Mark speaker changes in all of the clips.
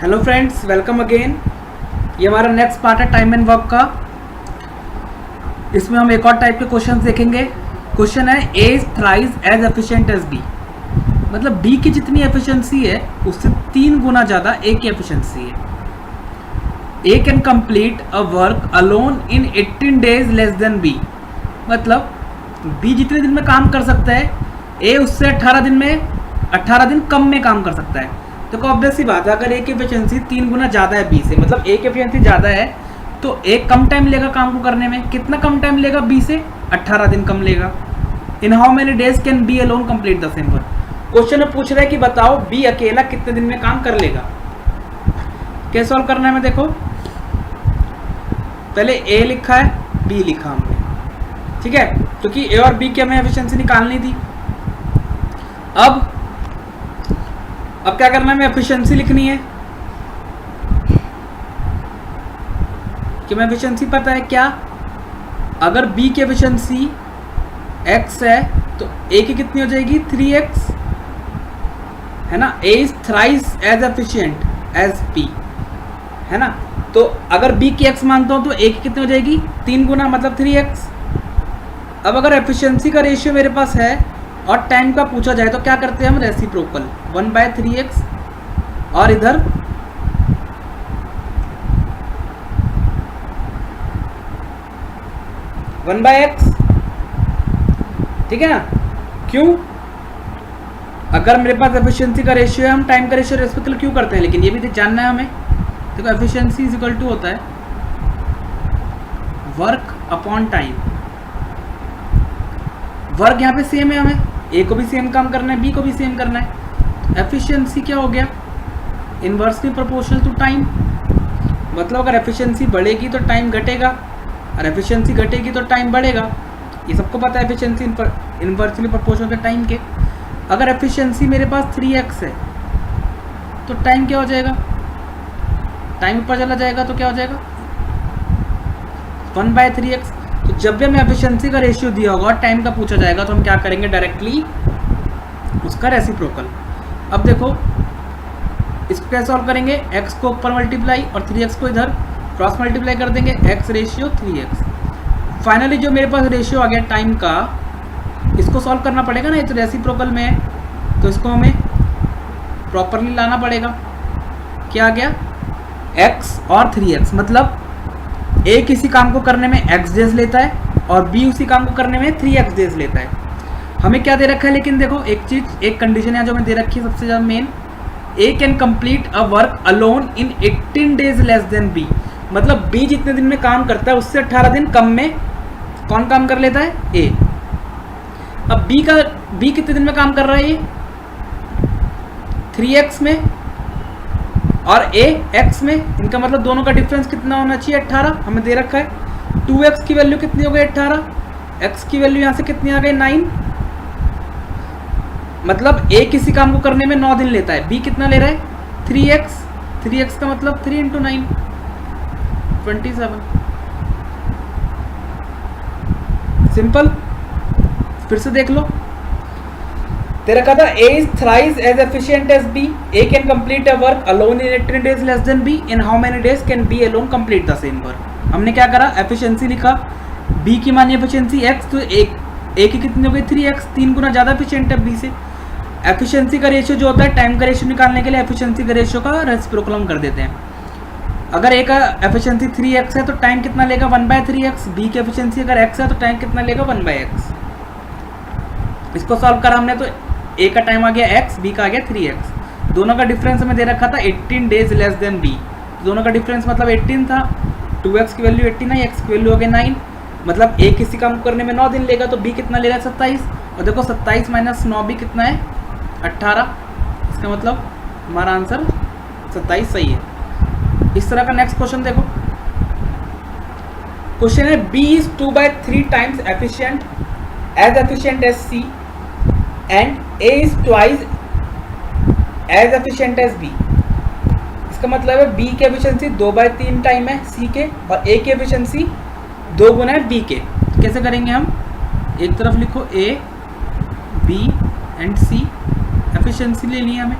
Speaker 1: Hello friends, welcome again. ये हमारा next part है टाइम एंड वर्क का। इसमें हम एक और टाइप के क्वेश्चन देखेंगे। क्वेश्चन है A is thrice as efficient as B, मतलब बी की जितनी एफिशिएंसी है उससे 3 गुना ज़्यादा ए की एफिशिएंसी है। A can complete a work alone in 18 days less than B, मतलब बी जितने दिन में काम कर सकता है ए उससे 18 दिन कम में काम कर सकता है। तो ऑब्वियस सी बात है, अगर ए की एफिशिएंसी 3 गुना ज़्यादा है बी से, मतलब ए की एफिशिएंसी ज़्यादा है तो ए कम टाइम लेगा काम को करने में। कितना कम टाइम लेगा बी से? 18 दिन कम लेगा। In how many days can be alone complete the same work. Question में पूछ रहा है कि बताओ बी अकेला कितने दिन में काम कर लेगा। कैसे सॉल्व करना है? मैं देखो, पहले ए लिखा है, बी लिखा हमने, ठीक है, क्योंकि ए और बी की हमें एफिशिएंसी निकालनी थी। अब क्या करना है? हमें एफिशिएंसी लिखनी है कि मैं एफिशिएंसी पता है क्या, अगर बी की एफिशिएंसी x है तो a की कितनी हो जाएगी? 3x, है ना। a is thrice as efficient as b, है ना। तो अगर b की x मानता हूं तो a की कितनी हो जाएगी? 3 गुना, मतलब 3x। अब अगर एफिशिएंसी का रेशियो मेरे पास है और टाइम का पूछा जाए तो क्या करते हैं हम? रेसिप्रोकल 1/3x, और इधर वन बाय एक्स, ठीक है ना। क्यों? अगर मेरे पास एफिशिएंसी का रेशियो है, हम टाइम का रेशियो रेस्पेक्ट क्यों करते हैं, लेकिन ये भी जानना है हमें। देखो, एफिशिएंसी इज इक्वल टू होता है वर्क अपॉन टाइम। वर्क यहाँ पे सेम है, हमें ए को भी सेम काम करना है, बी को भी सेम करना है। एफिशिएंसी क्या हो गया? इनवर्सली प्रोपोर्शनल टू टाइम, मतलब अगर एफिशिएंसी बढ़ेगी तो टाइम घटेगा और एफिशिएंसी घटेगी तो टाइम बढ़ेगा। ये सबको पता है, efficiency inversely proportional to time के। अगर एफिशिएंसी मेरे पास 3x है तो टाइम क्या हो जाएगा? टाइम ऊपर चला जाएगा तो क्या हो जाएगा? 1/3x। तो जब भी हमें एफिशिएंसी का रेशियो दिया होगा और टाइम का पूछा जाएगा तो हम क्या करेंगे? डायरेक्टली उसका रेसिप्रोकल। अब देखो, इसको कैसे सॉल्व करेंगे? x को ऊपर मल्टीप्लाई और 3x को इधर क्रॉस मल्टीप्लाई कर देंगे, x रेशियो 3x। फाइनली जो मेरे पास रेशियो आ गया टाइम का, इसको सॉल्व करना पड़ेगा ना, ये तो रेसिप्रोकल में है तो इसको हमें प्रॉपरली लाना पड़ेगा। क्या आ गया? x और 3x, मतलब a किसी काम को करने में x डेज लेता है और b उसी काम को करने में 3x डेज लेता है। हमें क्या दे रखा है? लेकिन देखो, एक चीज़, एक कंडीशन है जो हमें दे रखी है सबसे ज़्यादा main, a can complete a work alone in 18 days less then b, मतलब b जितने दिन में काम करता है उससे 18 दिन कम में कौन काम कर लेता है? a। अब b कितने दिन में काम कर रहा है? ये 3x में और a x में, इनका मतलब दोनों का डिफरेंस कितना होना चाहिए? 18। हमें दे रखा है 2x की वैल्यू कितनी हो गई? 18। x की वैल्यू यहाँ से कितनी आ गई? 9। मतलब a किसी काम को करने में 9 दिन लेता है, b कितना ले रहा है? 3x। 3x का मतलब 3 × 9 27। सिंपल। फिर से देख लो, तेरा कहा था A is thrice as efficient as B. A can complete a work alone in 18 days less than B. In how many days can B alone complete the same work? हमने क्या करा? एफिशिएंसी लिखा, B की मानी efficiency x, तो A की कितनी हो गई? 3x, 3 गुना ज़्यादा एफिशिएंट है B से। एफिशिएंसी का रेशियो जो होता है टाइम का रेशियो निकालने के लिए एफिशिएंसी का रेशियो का रेसिप्रोकल हम कर देते हैं। अगर A का एफिशिएंसी 3x है तो टाइम कितना लेगा? 1/3x। B की एफिशिएंसी अगर x है तो टाइम कितना लेगा? 1/x। इसको सॉल्व करा हमने तो A का टाइम आ गया x, B का आ गया 3x। दोनों का डिफरेंस हमें दे रखा था 18 डेज लेस देन B, दोनों का डिफरेंस मतलब 18 था। 2x की वैल्यू 18 है, x की वैल्यू हो गई 9, मतलब A किसी काम को करने में 9 दिन लेगा तो B कितना ले रहा है? 27। और देखो 27 - 9 भी कितना है? 18। इसका मतलब हमारा आंसर 27 सही है। इस तरह का नेक्स्ट क्वेश्चन देखो। क्वेश्चन है B is 2/3 times efficient as C and A is twice as efficient as B। इसका मतलब है B की एफिशिएंसी 2/3 टाइम है C के और A की एफिशिएंसी 2 गुना है B के। तो कैसे करेंगे हम? एक तरफ लिखो A, B and C, efficiency लेनी है हमें।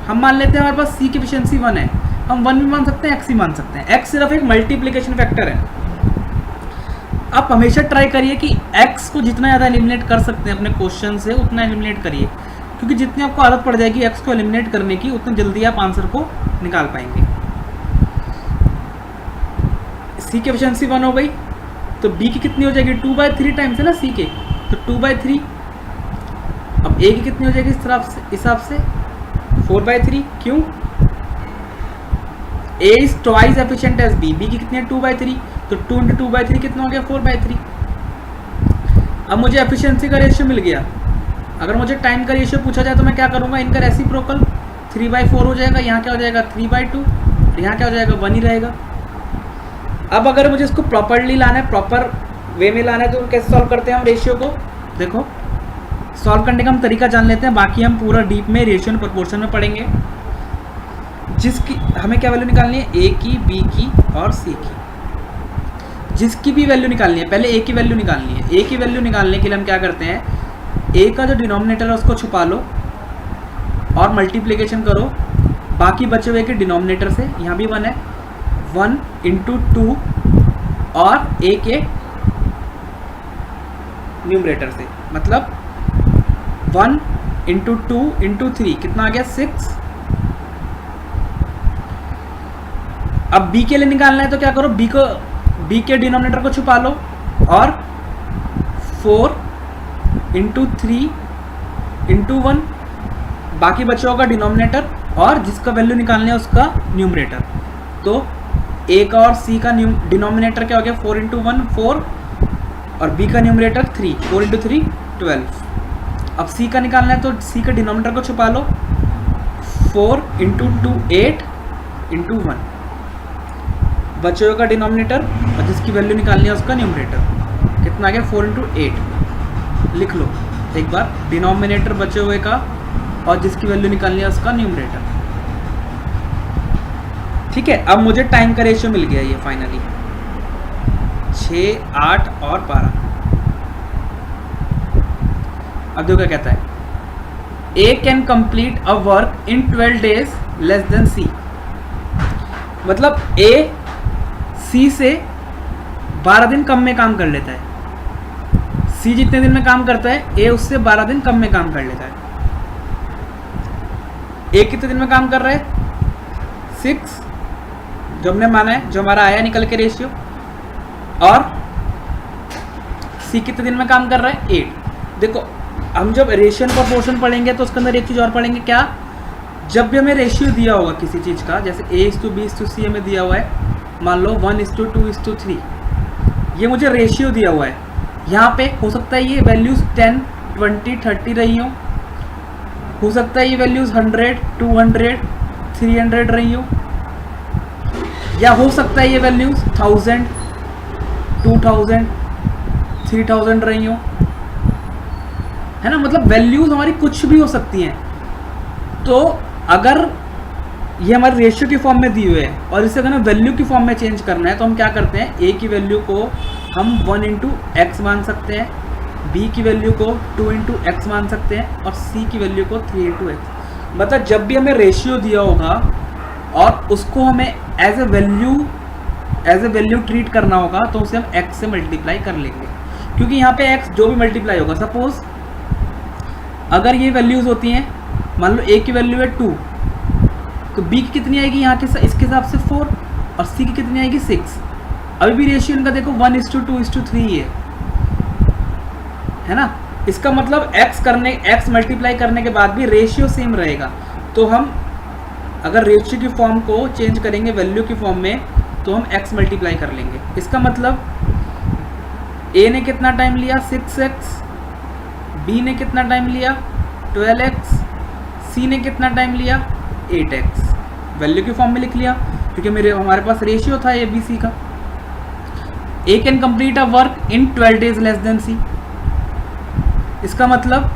Speaker 1: हम मान लेते हैं हमारे पास C की एफिशिएंसी 1 है, हम 1 भी मान सकते हैं, x ही मान सकते हैं। x सिर्फ एक मल्टीप्लिकेशन फैक्टर है। आप हमेशा ट्राई करिए कि x को जितना ज़्यादा एलिमिनेट कर सकते हैं अपने क्वेश्चन से उतना एलिमिनेट करिए, क्योंकि जितनी आपको आदत पड़ जाएगी x को एलिमिनेट करने की उतनी जल्दी आप आंसर को निकाल पाएंगे। c की एफिशिएंसी 1 हो गई, तो b की कितनी हो जाएगी 2/3 टाइम्स है ना c के, तो 2/3। अब a की कितनी हो जाएगी इस हिसाब से 4/3। क्यों? a is twice efficient as b, b की कितनी है 2/3, तो 2 × 2/3 कितना हो गया 4/3। अब मुझे एफिशिएंसी का रेशियो मिल गया। अगर मुझे टाइम का रेशियो पूछा जाए तो मैं क्या करूंगा, इनका रेसिप्रोकल 3/4 हो जाएगा, यहाँ क्या हो जाएगा 3/2, यहाँ क्या हो जाएगा 1 ही रहेगा। अब अगर मुझे इसको प्रॉपरली लाना है, प्रॉपर वे में लाना है, तो कैसे सॉल्व करते हैं हम रेशियो को? देखो सॉल्व करने का हम तरीका जान लेते हैं, बाकी हम पूरा डीप में रेशियो एंड प्रोपोर्शन में पढ़ेंगे। जिसकी हमें क्या वैल्यू निकालनी है, ए की, बी की और सी की। जिसकी भी वैल्यू निकालनी है, पहले ए की वैल्यू निकालनी है। ए की वैल्यू निकालने के लिए हम क्या करते हैं, ए का जो डिनोमिनेटर है उसको छुपा लो और मल्टीप्लिकेशन करो बाकी बचे हुए के डिनोमिनेटर से। यहाँ भी 1 है, 1 × 2 और ए के न्यूमरेटर से, मतलब 1 × 2 × 3 कितना आ गया 6। अब b के लिए निकालना है तो क्या करो, b के डिनोमिनेटर को छुपा लो और 4 × 3 × 1 बाकी बचा होगा डिनोमिनेटर और जिसका वैल्यू निकालना है उसका न्यूमरेटर। तो a का और c का डिनोमिनेटर क्या हो गया 4 × 1 4 और b का न्यूमरेटर 3, 4 × 3 12। अब c का निकालना है तो c का डिनोमिनेटर को छुपा लो, 4 × 2 8 × 1 बचे हुए का डिनोमिनेटर और जिसकी वैल्यू निकालनी है उसका न्यूमरेटर। कितना आ गया 4 × 8। लिख लो एक बार, डिनोमिनेटर बचे हुए का और जिसकी वैल्यू निकालनी है उसका न्यूमरेटर। ठीक है, अब मुझे टाइम का रेशियो मिल गया ये फाइनली 6, 8 और 12। अब देखो क्या कहता है, A can complete a work in 12 days less than C। मतलब A C से 12 दिन कम में काम कर लेता है। C जितने दिन में काम करता है A उससे 12 दिन कम में काम कर लेता है। A कितने दिन में काम कर रहा है 6, जो हमने माना है, जो हमारा आया निकल के रेशियो, और C कितने दिन में काम कर रहा है 8। देखो हम जब रेशियो एंड प्रोपोर्शन पढ़ेंगे तो उसके अंदर एक चीज़ और पढ़ेंगे, क्या, जब भी हमें रेशियो दिया होगा किसी चीज़ का, जैसे A/B/C हमें दिया हुआ है, मान लो 1:2:3, ये मुझे रेशियो दिया हुआ है। यहाँ पे हो सकता है ये वैल्यूज़ 10, 20, 30 रही हो सकता है ये वैल्यूज़ 100, 200, 300 रही हो, या हो सकता है ये वैल्यूज़ 1000, 2000, 3000 रही हो, है ना। मतलब वैल्यूज़ हमारी कुछ भी हो सकती हैं। तो अगर ये हमारे रेशियो की फॉर्म में दी हुई है और इसे अगर वैल्यू की फॉर्म में चेंज करना है तो हम क्या करते हैं, ए की वैल्यू को हम 1 × x मान सकते हैं, बी की वैल्यू को 2 × x मान सकते हैं और सी की वैल्यू को 3 × x। मतलब जब भी हमें रेशियो दिया होगा और उसको हमें एज ए वैल्यू ट्रीट करना होगा तो उसे हम x से मल्टीप्लाई कर लेंगे, क्योंकि यहाँ पे x जो भी मल्टीप्लाई होगा, सपोज अगर ये वैल्यूज़ होती हैं, मान लो a की वैल्यू है 2, तो b की कितनी आएगी यहाँ के इसके हिसाब से 4 और c की कितनी आएगी 6। अभी भी रेशियो इनका देखो 1:2:3 है ना। इसका मतलब x मल्टीप्लाई करने के बाद भी रेशियो सेम रहेगा। तो हम अगर रेशियो की फॉर्म को चेंज करेंगे वैल्यू की फॉर्म में तो हम x मल्टीप्लाई कर लेंगे। इसका मतलब a ने कितना टाइम लिया 6x, b ने कितना टाइम लिया 12x, c ने कितना टाइम लिया 8x। वैल्यू की फॉर्म में लिख लिया क्योंकि हमारे पास रेशियो था ए बी सी का। A can complete a work in 12 days less than C। इसका मतलब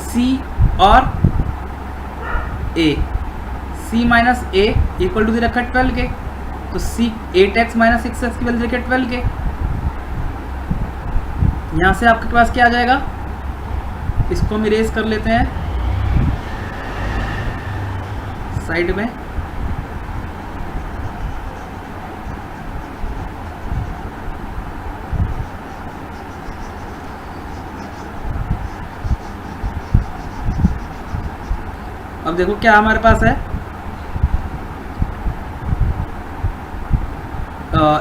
Speaker 1: C और A, C minus A equal to रखा 12 के, तो C 8x माइनस 6x की वैल्यू रखे 12 के। यहाँ से आपके पास क्या आ जाएगा, इसको हम इरेज कर लेते हैं साइड में, अब देखो क्या हमारे पास है,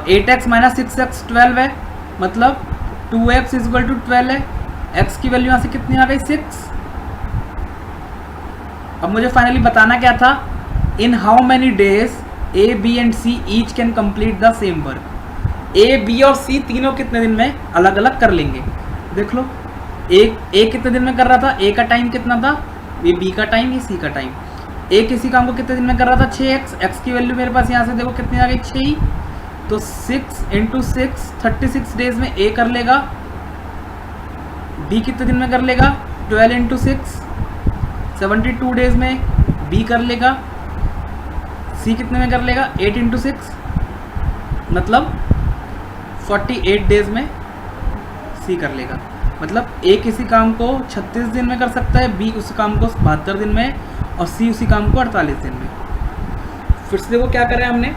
Speaker 1: 8x माइनस 6x 12 है, मतलब 2x इज इक्वल टू 12 है। x की वैल्यू यहाँ से कितनी आ गई 6। अब मुझे फाइनली बताना क्या था, in how many days A B and C each can complete the same work. A B और सी तीनों कितने दिन में अलग अलग कर लेंगे। देख लो, ए कितने दिन में कर रहा था, ए का टाइम कितना था, ये बी का टाइम, ये सी का टाइम। ए किसी काम को कितने दिन में कर रहा था 6x, x की वैल्यू मेरे पास यहाँ से देखो कितनी आ गई 6, तो 6 × 6 36 डेज में ए कर लेगा। बी कितने दिन में कर लेगा 12 × 6 72 डेज में बी कर लेगा। सी कितने में कर लेगा 8 × 6 मतलब 48 डेज में सी कर लेगा। मतलब ए किसी काम को 36 दिन में कर सकता है, बी उस काम को 72 दिन में, और सी उसी काम को 48 दिन में। फिर से देखो क्या करें हमने,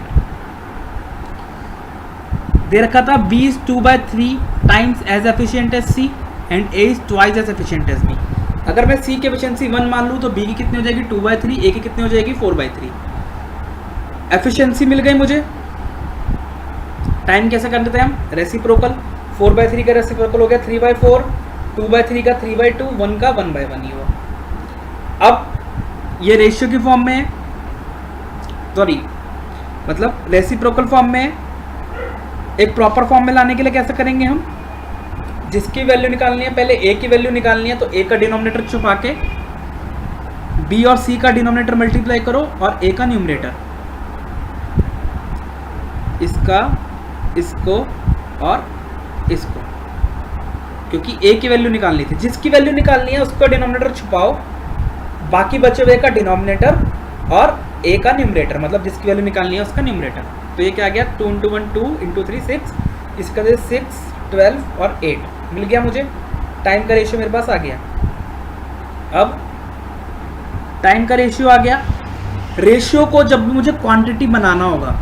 Speaker 1: दे रखा था B is 2/3 times as efficient as C and A is twice as efficient as B. अगर मैं सी की एफिशिएंसी 1 मान लूँ तो बी की कितनी हो जाएगी 2/3, ए की कितनी हो जाएगी 4/3। एफिशिएंसी मिल गई मुझे। टाइम कैसे कर देते हैं हम, रेसिप्रोकल। 4/3 का रेसिप्रोकल हो गया 3/4, 2/3 का 3/2, 1 का 1/1 ही हुआ। अब ये रेशियो की फॉर्म में है, सॉरी मतलब रेसिप्रोकल फॉर्म में है। एक प्रॉपर फॉर्म में लाने के लिए कैसे करेंगे हम, जिसकी वैल्यू निकालनी है, पहले ए की वैल्यू निकालनी है, तो ए का डिनोमिनेटर छुपा के बी और सी का डिनोमिनेटर मल्टीप्लाई करो और ए का न्यूमरेटर, इसका, इसको और इसको, क्योंकि ए की वैल्यू निकालनी थी। जिसकी वैल्यू निकालनी है उसका डिनोमिनेटर छुपाओ, बाकी बचे हुए का डिनोमिनेटर और ए का न्यूमरेटर, मतलब जिसकी वैल्यू निकालनी है उसका न्यूमरेटर। तो ये क्या आ गया 2 × 1 2 × 3 6, इसका 6 12 और 8 मिल गया मुझे। टाइम का रेशियो मेरे पास आ गया। अब टाइम का रेशियो आ गया। रेशियो को जब भी मुझे क्वांटिटी बनाना होगा,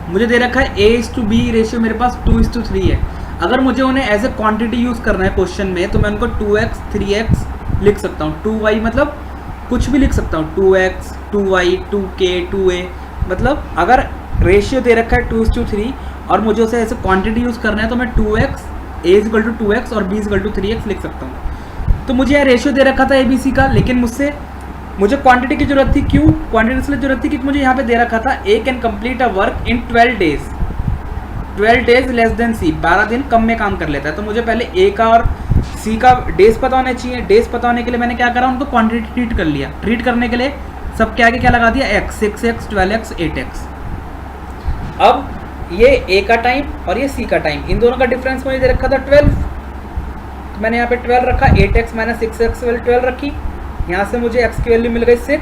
Speaker 1: मुझे दे रखा है A/B रेशियो मेरे पास 2:3 है। अगर मुझे उन्हें एज ए क्वांटिटी यूज़ करना है क्वेश्चन में, तो मैं उनको 2x 3x लिख सकता हूँ। 2y मतलब कुछ भी लिख सकता हूँ, 2x 2y 2k 2a, मतलब अगर रेशियो दे रखा है 2:3 और मुझे उसे ऐसे क्वांटिटी यूज़ करना है, तो मैं 2x a = 2x और b = 3x लिख सकता हूँ। तो मुझे यह रेशियो दे रखा था ABC का, लेकिन मुझे क्वांटिटी की जरूरत थी। क्यों क्वांटिटी इसलिए जरूरत थी क्योंकि मुझे यहाँ पे दे रखा था A can complete a work in 12 days, 12 days less than C, 12 दिन कम में काम कर लेता है। तो मुझे पहले A का और C का डेज पता होने चाहिए। डेज पता होने के लिए मैंने क्या करा, उनको क्वांटिटी ट्रीट कर लिया। ट्रीट करने के लिए सबके आगे क्या लगा दिया, x, 6x 12x 8x। अब ये A का टाइम और ये C का टाइम, इन दोनों का डिफरेंस मुझे दे रखा था 12, तो मैंने यहाँ पे 12 रखा, 8x - 6x 12 रखी। यहाँ से मुझे x की वैल्यू मिल गई 6,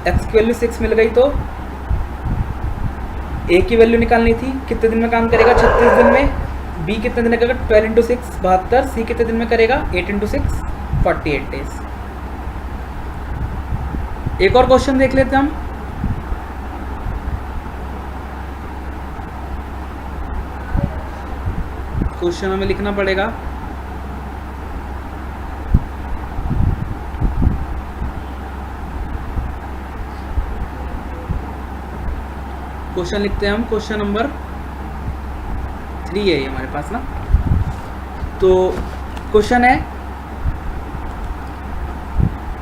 Speaker 1: x की वैल्यू 6 मिल गई, तो A की वैल्यू निकालनी थी। कितने दिन में काम करेगा 36 दिन में। B कितने दिन में करेगा 12 × 6 72, C कितने दिन में करेगा 8 × 6 48 डेज। एक और क्वेश्चन देख लेते हैं हम। क्वेश्चन हमें लिखना पड़ेगा, क्वेश्चन लिखते हैं हम। क्वेश्चन नंबर 3 है ये हमारे पास ना। तो क्वेश्चन है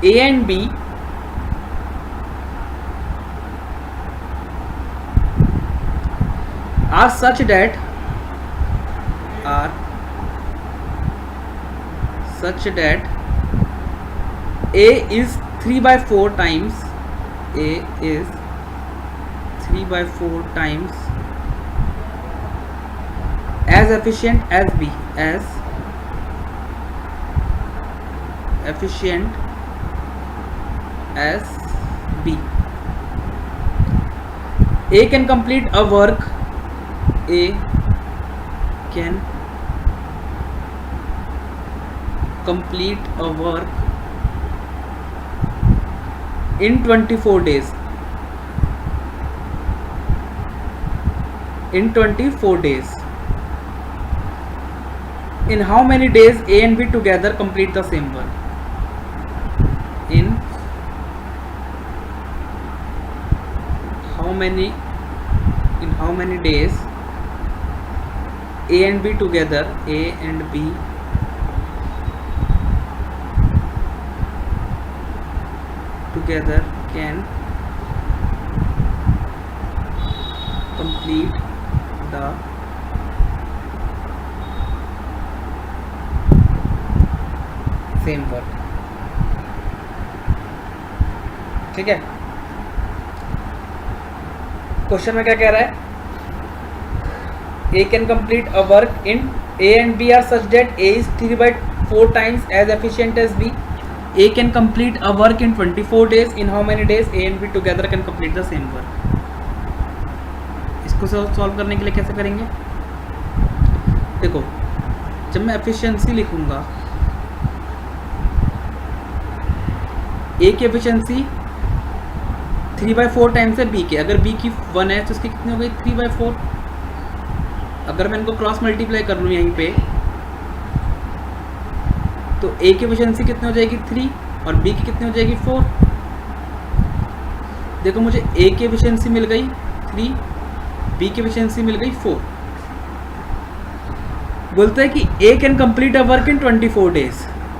Speaker 1: A and B are such that A is 3/4 times, A is 3/4 times as efficient as B, as efficient as B. A can complete a work, A can complete a work in 24 days. In 24 days. In how many days A and B together complete the same work? In how many days A and B together can complete the same work. ठीक है, question में क्या कह रहा है? A can complete a work in A and B are such that A is 3/4 times as efficient as B. A can complete a work in 24 days. In how many days A and B together can complete the same work? इसको solve करने के लिए कैसे करेंगे? देखो, जब मैं efficiency लिखूंगा, A की एफिशिएंसी 3/4 टाइम्स है B के. अगर B की 1 है तो उसकी कितनी हो गई? 3/4. अगर मैं इनको क्रॉस मल्टीप्लाई कर लूँ यहीं पे, तो A की एफिशिएंसी कितनी हो जाएगी? 3 और B की कितनी हो जाएगी? 4. देखो, मुझे A की एफिशिएंसी मिल गई 3, B की एफिशिएंसी मिल गई 4. बोलते हैं कि A can complete a work in 24 days.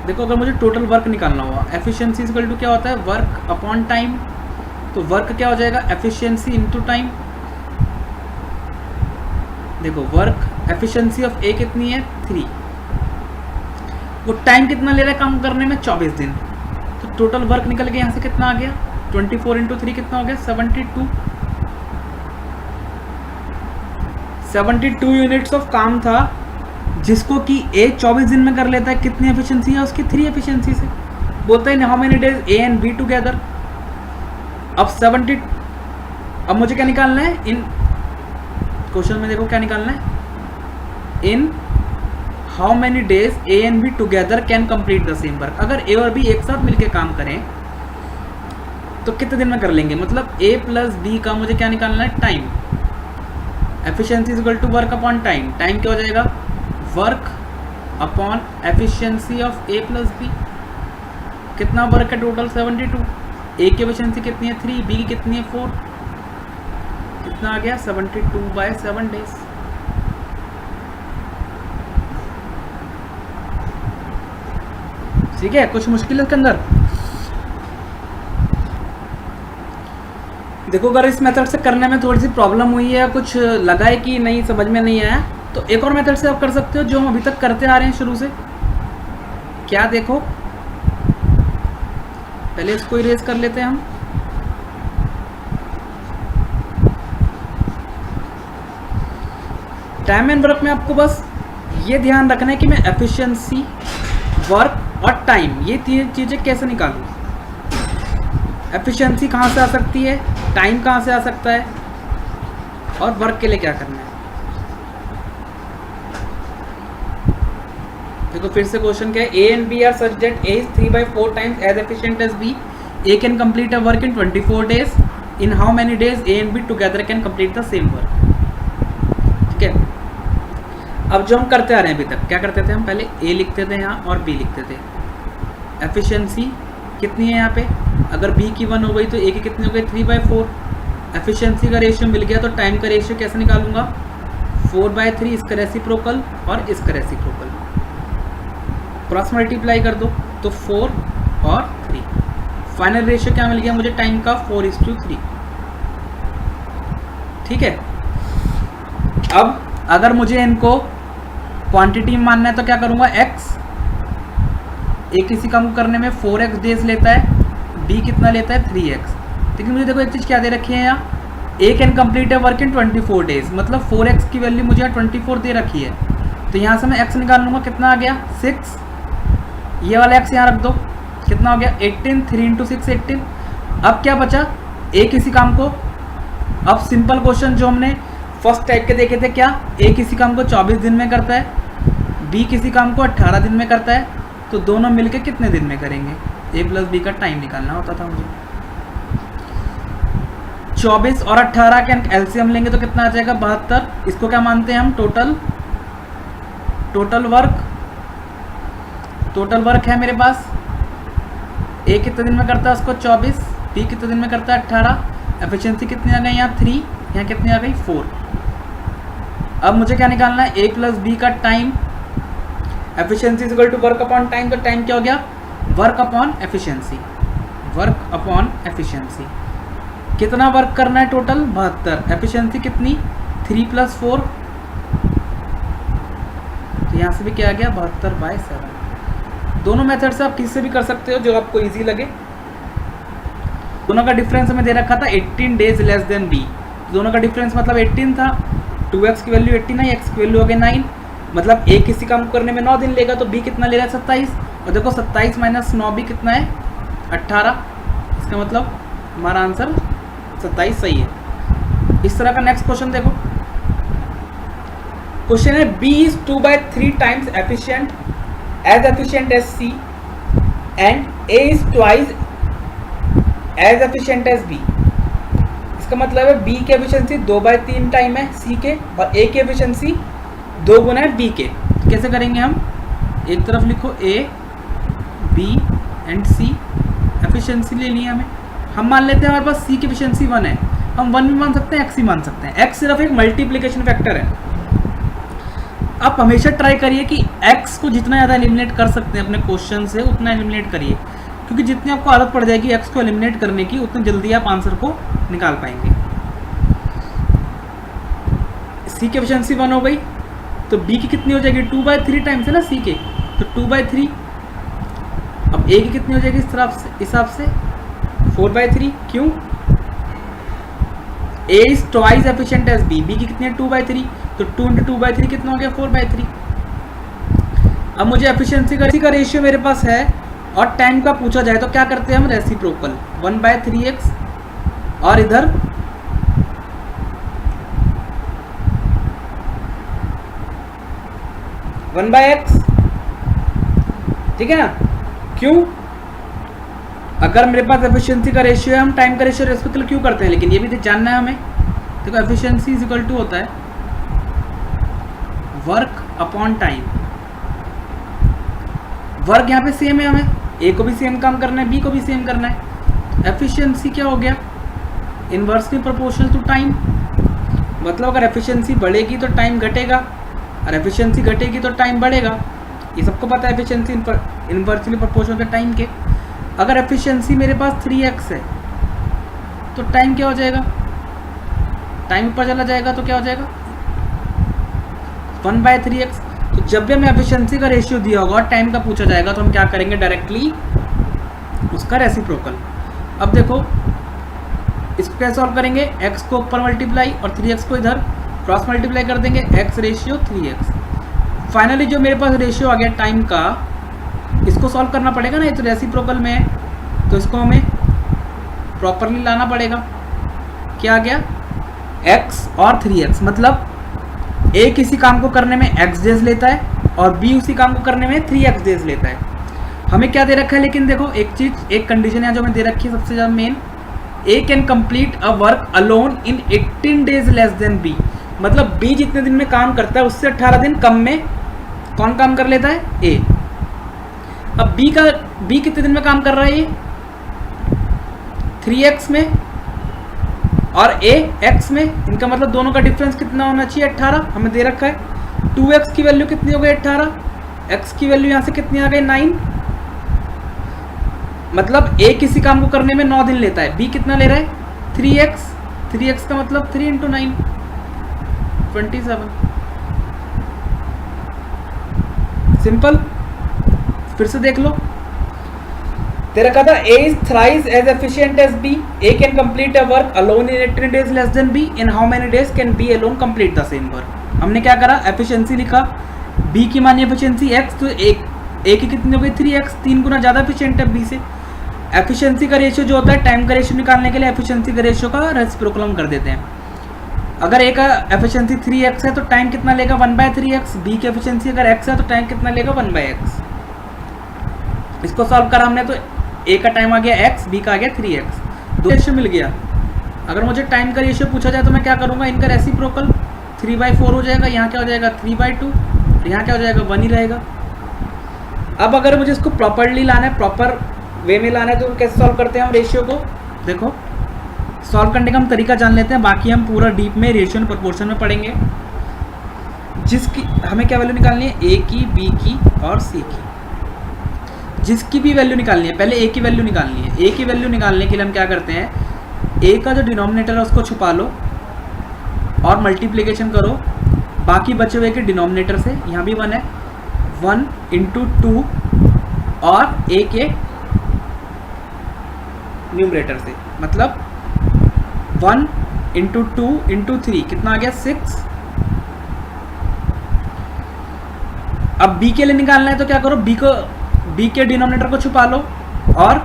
Speaker 1: देखो, अगर मुझे टोटल वर्क निकालना हुआ, एफिशिएंसी इक्वल टू क्या होता है? Work upon time. तो वर्क क्या हो जाएगा? Efficiency into time. देखो, वर्क एफिशिएंसी ऑफ A कितनी है? 3. वो टाइम कितना ले रहा है काम करने में? 24 दिन. तो टोटल वर्क निकल के यहाँ से कितना आ गया? 24 इंटू 3 कितना हो गया? 72. 72 यूनिट्स ऑफ काम था, जिसको कि A 24 दिन में कर लेता है. कितनी एफिशिएंसी है उसकी? 3 एफिशिएंसी से. बोलते हैं how many days A and B together. अब 70. अब मुझे क्या निकालना है? इन क्वेश्चन में देखो क्या निकालना है? In how many days A and B together can complete the same work. अगर A और B एक साथ मिलकर काम करें तो कितने दिन में कर लेंगे? मतलब A प्लस B का मुझे क्या निकालना है? Time. Efficiency is equal to work upon time. Time क्या हो जाएगा? Work upon efficiency of A plus B. कितना वर्क है टोटल? 72. A की एफिशिएंसी कितनी है? 3. B की कितनी है? 4. कितना आ गया? 72/7 डेज. ठीक है, कुछ मुश्किल है इसके अंदर. देखो, अगर इस मेथड से करने में थोड़ी सी प्रॉब्लम हुई है, कुछ लगा है कि नहीं समझ में नहीं आया, तो एक और मेथड से आप कर सकते हो जो हम अभी तक करते आ रहे हैं शुरू से. क्या? देखो, पहले इसको इरेज कर लेते हैं हम. टाइम एंड वर्क में आपको बस ये ध्यान रखना है कि मैं एफिशिएंसी, वर्क और टाइम, ये तीन चीज़ें कैसे निकालूं. एफिशिएंसी कहाँ से आ सकती है, टाइम कहाँ से आ सकता है, और वर्क के लिए क्या करना है. देखो, फिर से क्वेश्चन क्या है? A and B are such that A is 3/4 times as efficient as B. A can complete a work in 24 days. In how many days A and B together can complete the same work? ठीक है. अब जो हम करते आ रहे हैं अभी तक, क्या करते थे हम? पहले A लिखते थे यहाँ और B लिखते थे. एफिशिएंसी कितनी है यहाँ पे? अगर B की 1 हो गई तो A की कितनी हो गई? 3/4. एफिशिएंसी का रेशियो मिल गया, तो टाइम का रेशियो कैसे निकालूंगा? 4/3. इसका रेसिप्रोकल और इसका रेसिप्रोकल क्रॉस मल्टीप्लाई कर दो तो 4 और 3. फाइनल रेशियो क्या मिल गया मुझे? टाइम का 4:3. ठीक है. अब अगर मुझे इनको क्वांटिटी में मानना है तो क्या करूँगा? x. A किसी काम को करने में 4x डेज लेता है, B कितना लेता है? 3x. लेकिन मुझे देखो एक चीज़ क्या दे रखी है यहाँ? A can complete a work in 24 days. मतलब 4x की वैल्यू मुझे यहाँ 24 दे रखी है, तो यहाँ से मैं x निकाल लूँगा. कितना आ गया? 6. ये वाला x यहाँ रख दो. कितना हो गया? 18. 3 × 6 18. अब क्या बचा? A किसी काम को, अब सिंपल क्वेश्चन जो हमने फर्स्ट टाइप के देखे थे, क्या? A किसी काम को 24 दिन में करता है, B किसी काम को 18 दिन में करता है, तो दोनों मिलके कितने दिन में करेंगे? A प्लस B का टाइम निकालना होता था मुझे. 24 और 18 के एलसीएम लेंगे तो कितना आ जाएगा? 72. इसको क्या मानते हैं हम? टोटल वर्क है मेरे पास. A कितने दिन में करता है उसको? 24. B कितने दिन में करता है? 18. एफिशिएंसी कितनी आ गई यहाँ 3, यहाँ कितनी आ गई 4। अब मुझे क्या निकालना है, ए प्लस बी का time, efficiency is equal to work upon time, तो टाइम क्या हो गया, work upon efficiency, work upon efficiency. कितना वर्क करना है टोटल, 72। एफिशिएंसी कितनी 3 + 4, तो यहाँ से भी क्या आ गया 72/7। दोनों मेथड से आप किसी से भी कर सकते हो जो आपको इजी लगे। दोनों का डिफरेंस हमें दे रखा था 18 डेज लेस देन बी, दोनों का डिफरेंस मतलब 18 था, 2x की वैल्यू 18 है, x की वैल्यू हो गई 9, मतलब a किसी काम करने में 9 दिन लेगा, तो b कितना ले रहा है 27, और देखो 27 - 9 भी कितना है 18, इसका मतलब हमारा आंसर 27 सही है। इस तरह का नेक्स्ट क्वेश्चन देखो, क्वेश्चन है b is 2/3 times efficient as c and a is twice as efficient as b। इसका मतलब है b की एफिशिएंसी 2/3 टाइम है c के, और a की एफिशिएंसी 2 गुना है b के। कैसे करेंगे हम, एक तरफ लिखो a b and c, efficiency ले लिया हमें, हम मान लेते हैं हमारे पास c की एफिशिएंसी 1 है, हम 1 भी मान सकते हैं, x भी मान सकते हैं, x सिर्फ एक मल्टीप्लिकेशन फैक्टर है। आप हमेशा ट्राई करिए कि x को जितना ज़्यादा एलिमिनेट कर सकते हैं अपने क्वेश्चन से उतना एलिमिनेट करिए, क्योंकि जितनी आपको आदत पड़ जाएगी x को एलिमिनेट करने की, उतनी जल्दी आप आंसर को निकाल पाएंगे। c की एफिशिएंसी 1 हो गई, तो b की कितनी हो जाएगी 2/3 टाइम्स है ना c के, तो 2/3। अब a की कितनी हो जाएगी इस तरफ से, हिसाब से 4/3, क्यों, a is twice efficient as b, b की कितनी है 2/3, तो 2 × 2/3 कितना हो गया 4/3। अब मुझे एफिशिएंसी का रेशियो मेरे पास है और टाइम का पूछा जाए तो क्या करते हैं हम, रेसिप्रोकल 1/3x, और इधर वन बाय एक्स, ठीक है ना, क्यों, अगर मेरे पास एफिशिएंसी का रेशियो है हम टाइम का रेशियो रेसिप्रोकल क्यों करते हैं, लेकिन ये भी जानना है हमें। देखो एफिशिएंसी इज इक्वल टू होता है वर्क अपॉन टाइम, वर्क यहाँ पे सेम है, हमें ए को भी सेम काम करना है, बी को भी सेम करना है। एफिशिएंसी क्या हो गया, इनवर्सली प्रोपोर्शनल टू टाइम, मतलब अगर एफिशिएंसी बढ़ेगी तो टाइम घटेगा, और एफिशिएंसी घटेगी तो टाइम बढ़ेगा, ये सबको पता है efficiency inversely proportional to time के। अगर एफिशिएंसी मेरे पास 3x है तो टाइम क्या हो जाएगा, टाइम ऊपर चला जाएगा तो क्या हो जाएगा 1/3x। तो जब भी हमें एफिशिएंसी का रेशियो दिया होगा और टाइम का पूछा जाएगा तो हम क्या करेंगे, डायरेक्टली उसका रेसिप्रोकल। अब देखो इसको कैसे सॉल्व करेंगे, x को ऊपर मल्टीप्लाई और 3x को इधर क्रॉस मल्टीप्लाई कर देंगे, x रेशियो 3x। फाइनली जो मेरे पास रेशियो आ गया टाइम का, इसको सॉल्व करना पड़ेगा ना, ये तो रेसिप्रोकल में है, तो इसको हमें प्रॉपरली लाना पड़ेगा। क्या आ गया, x और 3x, मतलब a किसी काम को करने में x डेज लेता है और b उसी काम को करने में 3x डेज लेता है। हमें क्या दे रखा है, लेकिन देखो एक चीज़, एक कंडीशन है जो हमें दे रखी है सबसे ज़्यादा main, a can complete a work alone in 18 days less then b, मतलब b जितने दिन में काम करता है उससे 18 दिन कम में कौन काम कर लेता है, a। अब b कितने दिन में काम कर रहा है, ये 3x में और a x में, इनका मतलब दोनों का डिफरेंस कितना होना चाहिए 18, हमें दे रखा है। 2x की वैल्यू कितनी हो गई 18, x की वैल्यू यहाँ से कितनी आ गई 9, मतलब a किसी काम को करने में 9 दिन लेता है, b कितना ले रहा है 3x का मतलब 3 × 9 27। सिंपल, फिर से देख लो, तेरा कहा था A is thrice as efficient as B, A can complete a work alone in 18 days less than B, in how many days can B alone complete the same work। हमने क्या करा, एफिशिएंसी लिखा, B की मानी efficiency x, तो A की कितनी हो गई 3x, 3 गुना ज़्यादा एफिशिएंट है B से। एफिशिएंसी का रेशियो जो होता है टाइम का रेशियो निकालने के लिए एफिशिएंसी का रेशियो का रेसिप्रोकल हम कर देते हैं। अगर A का एफिशिएंसी 3x है तो टाइम कितना लेगा 1/3x, B की एफिशिएंसी अगर x है तो टाइम कितना लेगा 1/x। इसको सॉल्व करा हमने तो A का टाइम आ गया x, B का आ गया 3x, दो रेशियो मिल गया। अगर मुझे टाइम का रेशियो पूछा जाए तो मैं क्या करूँगा, इनका रेसिप्रोकल 3/4 हो जाएगा, यहाँ क्या हो जाएगा 3/2, यहाँ क्या हो जाएगा 1 ही रहेगा। अब अगर मुझे इसको प्रॉपरली लाना है, प्रॉपर वे में लाना है, तो कैसे सॉल्व करते हैं हम रेशियो को, देखो सॉल्व करने का हम तरीका जान लेते हैं, बाकी हम पूरा डीप में रेशियो एंड प्रोपोर्शन में पढ़ेंगे। जिसकी हमें क्या वैल्यू निकालनी है, ए की, बी की और सी की। जिसकी भी वैल्यू निकालनी है, पहले ए की वैल्यू निकालनी है। ए की वैल्यू निकालने के लिए हम क्या करते हैं, ए का जो डिनोमिनेटर है उसको छुपा लो और मल्टीप्लिकेशन करो बाकी बचे हुए के डिनोमिनेटर से। यहाँ भी 1 है, 1 इंटू 2 और ए के न्यूमरेटर से, मतलब 1 इंटू 2 इंटू 3 कितना आ गया, 6। अब बी के लिए निकालना है तो क्या करो, बी के डिनोमिनेटर को छुपा लो और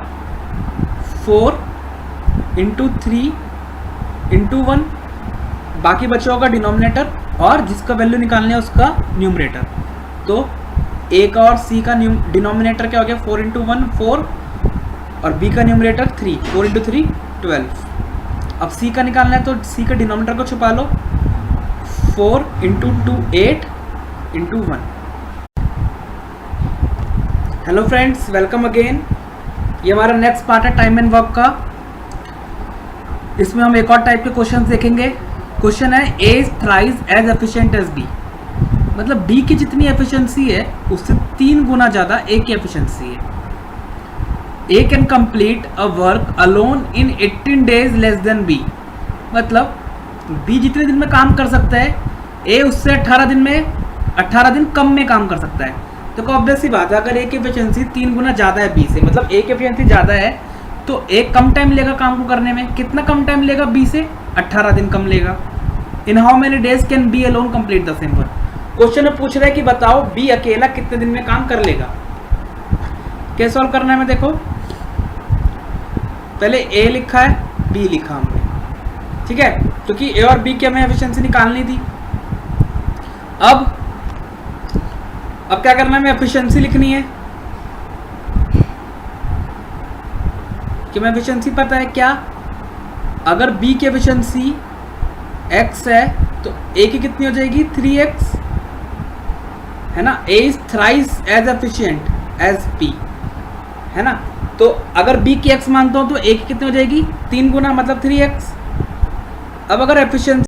Speaker 1: 4 इंटू 3 इंटू 1 बाकी बच्चों का डिनोमिनेटर और जिसका वैल्यू निकालना है उसका न्यूमरेटर। तो ए का और सी का डिनोमिनेटर क्या हो गया, 4 इंटू 1 4 और बी का न्यूमरेटर 3, 4 इंटू 3 12। अब सी का निकालना है तो सी का डिनोमिनेटर को छुपा लो, 4 into 2 8 into 1। Hello friends, welcome again. ये हमारा नेक्स्ट पार्ट है टाइम एंड वर्क का। इसमें हम एक और टाइप के क्वेश्चन देखेंगे। क्वेश्चन है A is thrice as efficient as B, मतलब बी की जितनी एफिशिएंसी है उससे 3 गुना ज़्यादा ए की एफिशिएंसी है। A can complete a work alone in 18 days less than B, मतलब बी जितने दिन में काम कर सकता है ए उससे 18 दिन कम में काम कर सकता है। तो ऑब्वियस सी बात है, अगर ए की एफिशिएंसी 3 गुना ज़्यादा है बी से, मतलब ए की एफिशिएंसी ज़्यादा है तो ए कम टाइम लेगा काम को करने में। कितना कम टाइम लेगा बी से, 18 दिन कम लेगा। In how many days can be alone complete the same work. Question में पूछ रहा है कि बताओ बी अकेला कितने दिन में काम कर लेगा। कैसे सॉल्व करना है मैं देखो, पहले ए लिखा है, बी लिखा हमने, ठीक है, क्योंकि ए और बी की हमें एफिशिएंसी निकालनी थी। अब क्या करना है, हमें एफिशिएंसी लिखनी है कि मैं एफिशिएंसी पता है क्या, अगर बी की एफिशिएंसी x है तो a की कितनी हो जाएगी, 3x, है ना। a is thrice as efficient as b, है ना। तो अगर b की x मानता हूं तो a की कितनी हो जाएगी, 3 गुना, मतलब 3x। अब अगर एफिशिएंसी